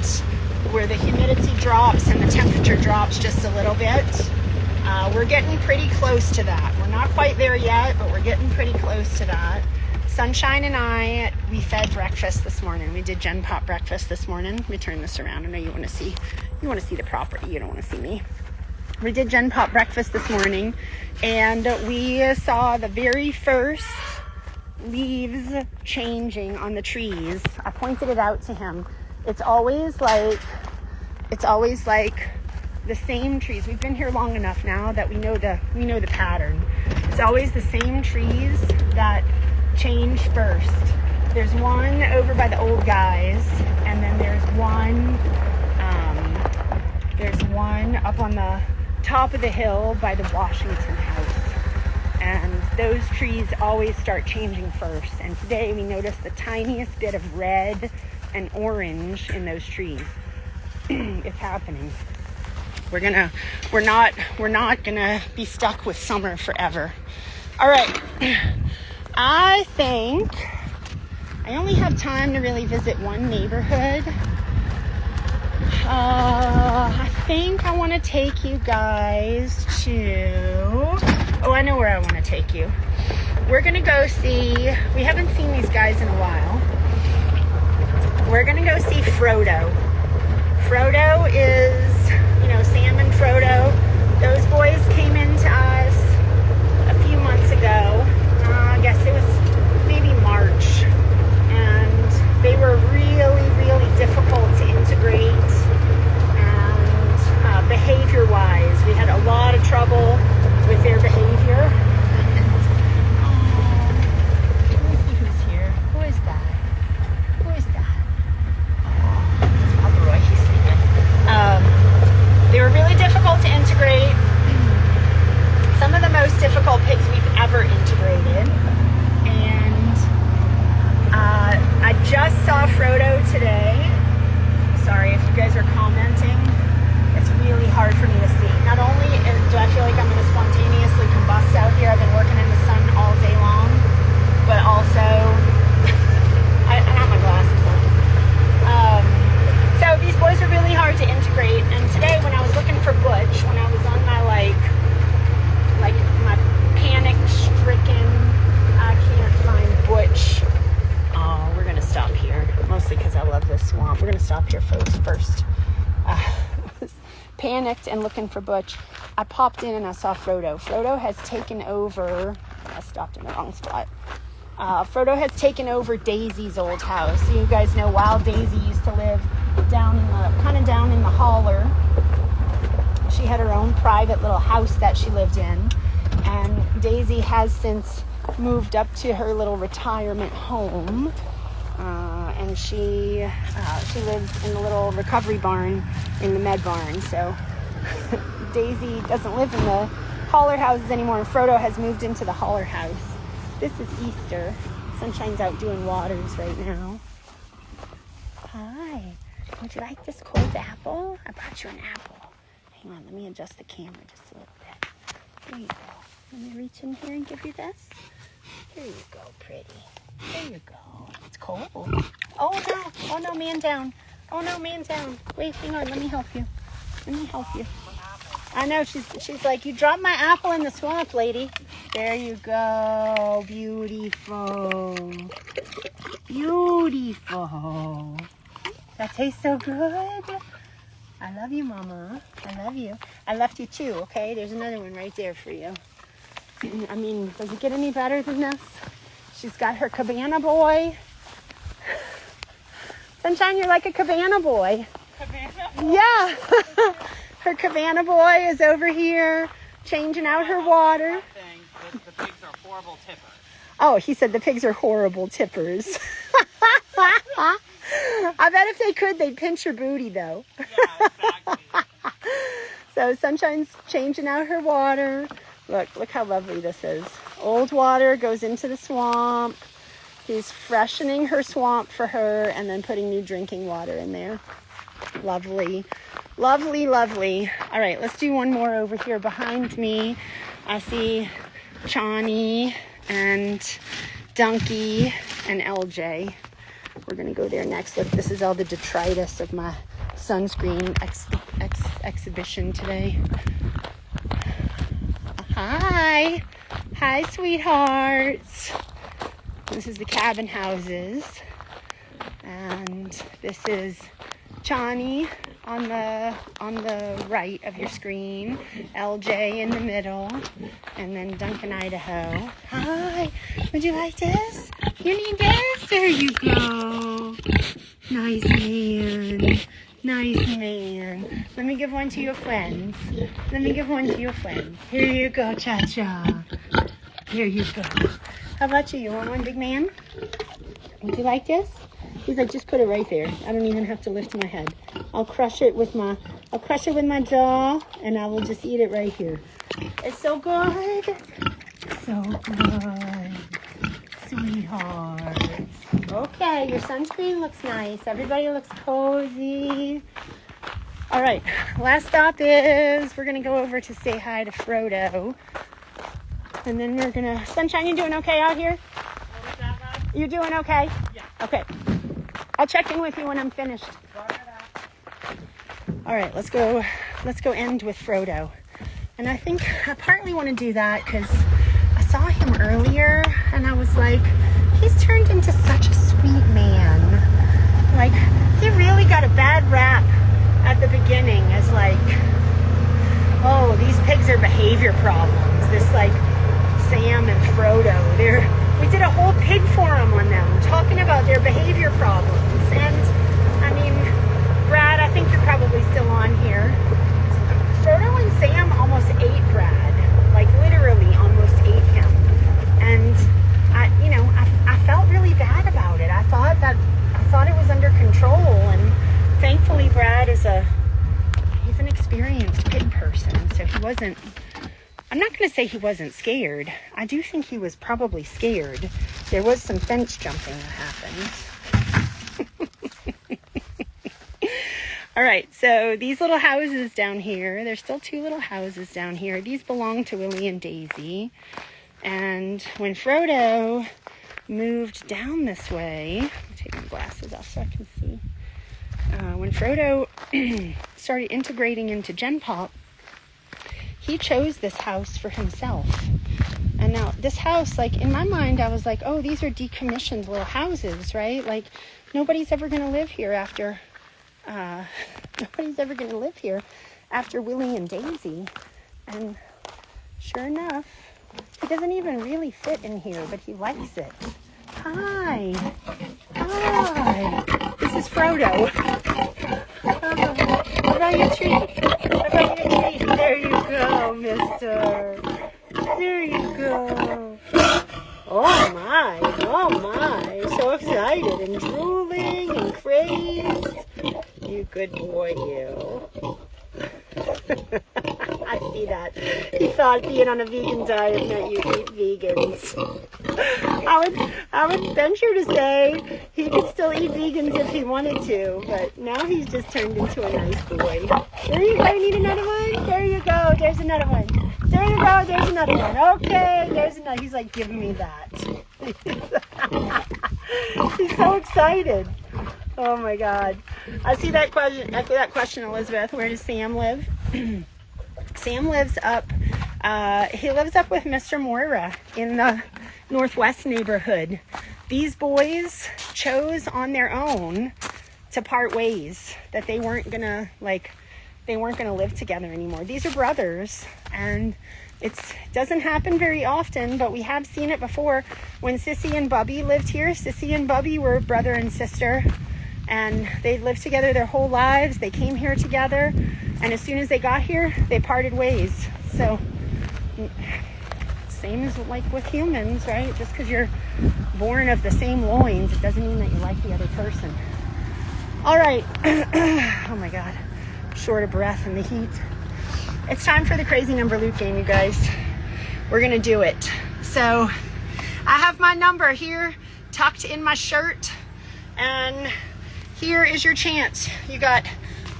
where the humidity drops and the temperature drops just a little bit. We're getting pretty close to that. We're not quite there yet, but we're getting pretty close to that. Sunshine and I, we fed breakfast this morning. We did Gen Pop breakfast this morning. Let me turn this around. I know you want to see the property. You don't want to see me. We did Gen Pop breakfast this morning, and we saw the very first leaves changing on the trees. I pointed it out to him. It's always like the same trees. We've been here long enough now that we know the pattern. It's always the same trees that change first. There's one over by the old guys, and then there's one up on the top of the hill by the Washington house. And those trees always start changing first. And today we noticed the tiniest bit of red and orange in those trees. It's happening. We're not gonna be stuck with summer forever. All right. I think I only have time to really visit one neighborhood. I think I want to take you guys to... Oh, I know where I want to take you. We're going to go see... We haven't seen these guys in a while. We're going to go see Frodo. Frodo is, Sam and Frodo. Those boys came into us a few months ago. I guess it was maybe March. And they were really, really difficult to integrate. And behavior-wise, we had a lot of trouble with their behavior. Let me see who's here. Who is that? Who is that? It's Papa Roy. He's sleeping. They were really difficult to integrate. Some of the most difficult pigs we've ever integrated. And I just saw Frodo today. Sorry if you guys are commenting. It's really hard for me to see. Not only do I feel like I'm going to spontaneously combust out here, I've been working in the sun all day long, but also I have my glasses on. So these boys are really hard to integrate. And today when I was looking for Butch, when I was on my my panic-stricken, I can't find Butch. Oh, we're going to stop here, mostly because I love this swamp. We're going to stop here first. Panicked and looking for Butch. I popped in and I saw Frodo. Frodo has taken over... I stopped in the wrong spot. Frodo has taken over Daisy's old house. So you guys know Wild Daisy used to live down in the holler. She had her own private little house that she lived in. And Daisy has since moved up to her little retirement home. And she lives in the little recovery barn in the med barn. So Daisy doesn't live in the holler houses anymore, and Frodo has moved into the holler house. This is Easter. Sunshine's out doing waters right now. Hi. Would you like this cold apple? I brought you an apple. Hang on, let me adjust the camera just a little bit. There you go. Let me reach in here and give you this. Here you go, pretty. There you go. It's cold. Oh no, man down. Oh no, man down. Wait, hang on, let me help you. I know, she's like, you dropped my apple in the swamp, lady. There you go. Beautiful. Beautiful. That tastes so good. I love you, Mama. I love you. I left you two, okay? There's another one right there for you. I mean, does it get any better than this? She's got her cabana boy. Sunshine, you're like a cabana boy. Cabana boy? Yeah. Her cabana boy is over here changing out her water. The pigs are horrible tippers. Oh, he said the pigs are horrible tippers. I bet if they could, they'd pinch your booty, though. Yeah, exactly. So Sunshine's changing out her water. Look how lovely this is. Old water goes into the swamp. He's freshening her swamp for her and then putting new drinking water in there. Lovely. Lovely, lovely. All right, let's do one more over here behind me. I see Chani and Duncan and LJ. We're going to go there next. Look, this is all the detritus of my sunscreen exhibition today. Hi. Hi, sweethearts. This is the cabin houses. And this is Chani on the right of your screen, LJ in the middle, and then Duncan, Idaho. Hi, would you like this? You need this? There you go. Nice man. Nice man. Let me give one to your friends. Here you go, Cha-Cha. Here you go. How about you? You want one, big man? Would you like this? He's like, just put it right there. I don't even have to lift my head. I'll crush it with my jaw, and I will just eat it right here. It's so good. So good. Sweethearts. Okay, your sunscreen looks nice. Everybody looks cozy. All right, last stop is we're going to go over to say hi to Frodo. And then we're going to... Sunshine, you doing okay out here? You doing okay? Yeah. Okay. I'll check in with you when I'm finished. All right, let's go end with Frodo. And I think I partly want to do that because I saw him earlier and I was like, he's turned into such a sweet man. Like, he really got a bad rap at the beginning as like, oh, these pigs are behavior problems. This like Sam and Frodo, we did a whole pig forum on them talking about their behavior problems. And I mean, Brad, I think you're probably still on here. Frodo and Sam almost ate Brad, like literally almost ate him. And I felt really bad about it. I thought it was under control, and thankfully Brad he's an experienced pig person, so he wasn't, I'm not going to say he wasn't scared. I do think he was probably scared. There was some fence jumping that happened. All right, so these little houses down here, there's still 2 little houses down here. These belong to Willie and Daisy. And when Frodo moved down this way, I'll take my glasses off so I can see. When Frodo started integrating into Gen Pop, he chose this house for himself. And now this house, like in my mind, I was like, oh, these are decommissioned little houses, right? Like nobody's ever going to live here after Willie and Daisy. And sure enough, he doesn't even really fit in here, but he likes it. Hi. This is Frodo. What about your treat? There you go, mister. There you go. Oh my. So excited and drooling and crazed. You good boy, you. I see that. He thought being on a vegan diet meant you eat vegans. I would venture to say he could still eat vegans if he wanted to, but now he's just turned into a nice boy. There you go. You need another one? There you go. There's another one. There you go. There's another one. Okay. There's another. He's like, give me that. He's so excited. Oh my God. I see that question, Elizabeth. Where does Sam live? Sam lives up, he lives up with Mr. Moira in the Northwest neighborhood. These boys chose on their own to part ways, that they weren't gonna live together anymore. These are brothers, and it doesn't happen very often, but we have seen it before. When Sissy and Bubby lived here, Sissy and Bubby were brother and sister, and they lived together their whole lives. They came here together, and as soon as they got here, they parted ways. So, same as like with humans, right? Just because you're born of the same loins, it doesn't mean that you like the other person. All right. Oh my God. Short of breath in the heat. It's time for the crazy number loot game, you guys. We're going to do it. So, I have my number here tucked in my shirt, and here is your chance. You got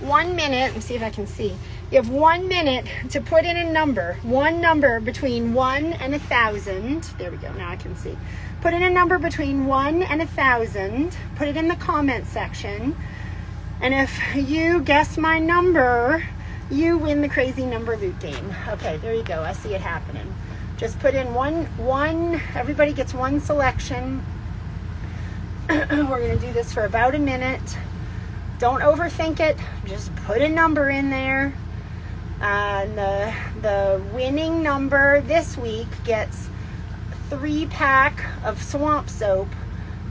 1 minute. Let me see if I can see. You have 1 minute to put in a number. One number between 1 and 1,000. There we go. Now I can see. Put in a number between 1 and 1,000. Put it in the comment section. And if you guess my number, you win the crazy number loot game. Okay, there you go. I see it happening. Just put in one. Everybody gets one selection. We're going to do this for about a minute. Don't overthink it. Just put a number in there. And the winning number this week gets a 3-pack of swamp soap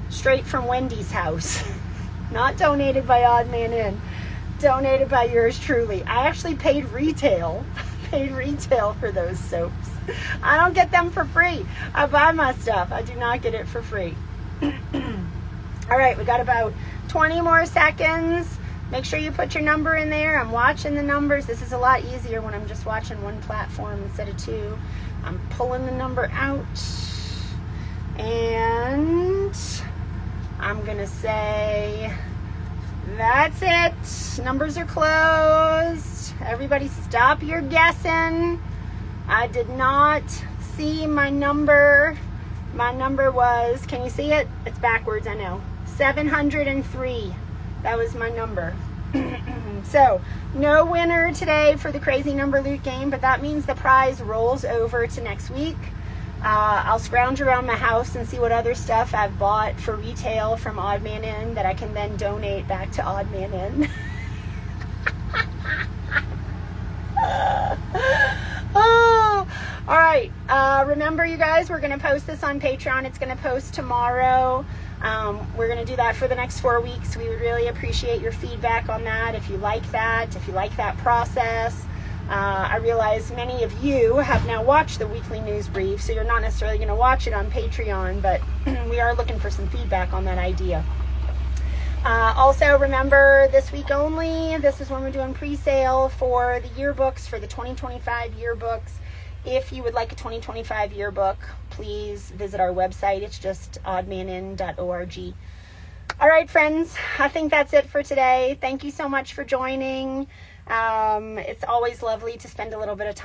straight from Wendy's house. Not donated by Odd Man Inn. Donated by yours truly. I actually paid retail for those soaps. I don't get them for free. I buy my stuff. I do not get it for free. All right, we got about 20 more seconds. Make sure you put your number in there. I'm watching the numbers. This is a lot easier when I'm just watching one platform instead of 2. I'm pulling the number out, and I'm gonna say that's it. Numbers are closed. Everybody stop your guessing. I did not see my number. My number was, can you see it? It's backwards, I know. 703. That was my number. So, no winner today for the crazy number loot game, but that means the prize rolls over to next week. I'll scrounge around my house and see what other stuff I've bought for retail from Odd Man Inn that I can then donate back to Odd Man Inn. Oh, all right. Remember, you guys, we're going to post this on Patreon. It's going to post tomorrow. We're going to do that for the next 4 weeks. We would really appreciate your feedback on that. If you like that process. I realize many of you have now watched the weekly news brief, so you're not necessarily going to watch it on Patreon, but we are looking for some feedback on that idea. Also, remember, this week only, this is when we're doing pre-sale for the yearbooks, for the 2025 yearbooks. If you would like a 2025 yearbook, please visit our website. It's just oddmanin.org. All right, friends, I think that's it for today. Thank you so much for joining. It's always lovely to spend a little bit of time